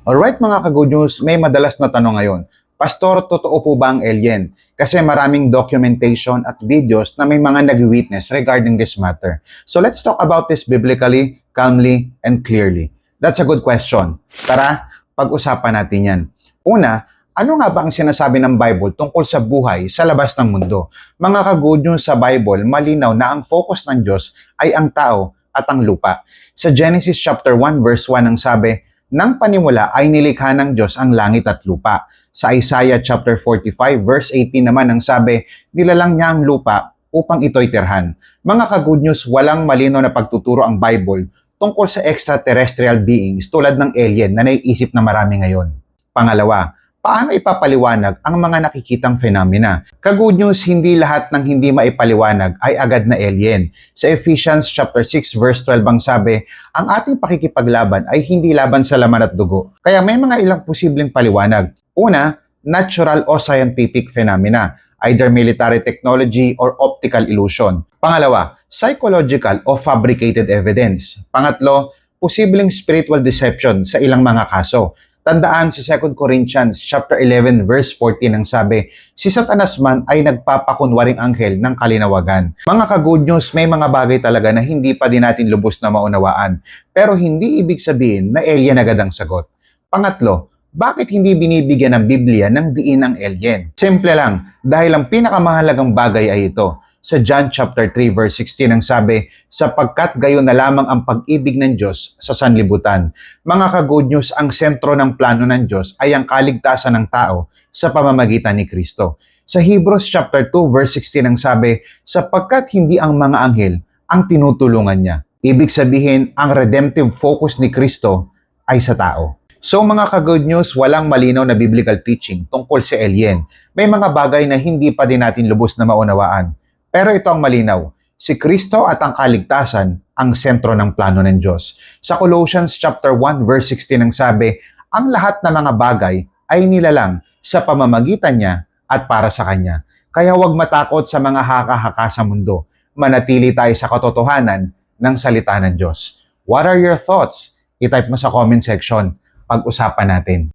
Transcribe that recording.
Alright mga ka-good news, may madalas na tanong ngayon. Pastor, totoo po ba ang alien? Kasi maraming documentation at videos na may mga nag-witness regarding this matter. So let's talk about this biblically, calmly, and clearly. That's a good question. Tara, pag-usapan natin yan. Una, ano nga ba ang sinasabi ng Bible tungkol sa buhay sa labas ng mundo? Mga ka-good news, sa Bible, malinaw na ang focus ng Diyos ay ang tao at ang lupa. Sa Genesis chapter 1 verse 1 ang sabi, nang panimula ay nilikha ng Diyos ang langit at lupa. Sa Isaiah chapter 45 verse 18 naman ang sabi, nilalang niya ang lupa upang ito'y tirhan. Mga ka-good news, walang malinaw na pagtuturo ang Bible tungkol sa extraterrestrial beings tulad ng alien na naiisip na marami ngayon. Pangalawa, paano ipapaliwanag ang mga nakikitang phenomena? Ka-good news, hindi lahat ng hindi maipaliwanag ay agad na alien. Sa Ephesians chapter 6 verse 12 ang sabi, ang ating pakikipaglaban ay hindi laban sa laman at dugo. Kaya may mga ilang posibleng paliwanag. Una, natural o scientific phenomena, either military technology or optical illusion. Pangalawa, psychological o fabricated evidence. Pangatlo, posibleng spiritual deception sa ilang mga kaso. Tandaan sa 2 Corinthians chapter 11 verse 14 ang sabi, si Satanas man ay nagpapakunwaring anghel ng kalinawagan. Mga ka-good news, may mga bagay talaga na hindi pa din natin lubos na maunawaan. Pero hindi ibig sabihin na alien agad ang sagot. Pangatlo, bakit hindi binibigyan ng Biblia ng diin ang alien? Simple lang, dahil ang pinakamahalagang bagay ay ito. Sa John chapter 3 verse 16 ang sabi, sapagkat gayon na lamang ang pag-ibig ng Diyos sa sanlibutan. Mga ka-good news, ang sentro ng plano ng Diyos ay ang kaligtasan ng tao sa pamamagitan ni Kristo. Sa Hebrews chapter 2 verse 16 ang sabi, sapagkat hindi ang mga anghel ang tinutulungan niya. Ibig sabihin, ang redemptive focus ni Kristo ay sa tao. So mga ka-good news, walang malinaw na biblical teaching tungkol sa alien. May mga bagay na hindi pa din natin lubos na maunawaan. Pero ito ang malinaw, si Kristo at ang kaligtasan ang sentro ng plano ng Diyos. Sa Colossians chapter 1 verse 16 ang sabi, ang lahat ng mga bagay ay nilalang sa pamamagitan niya at para sa Kanya. Kaya huwag matakot sa mga haka-haka sa mundo. Manatili tayo sa katotohanan ng salita ng Diyos. What are your thoughts? I-type mo sa comment section. Pag-usapan natin.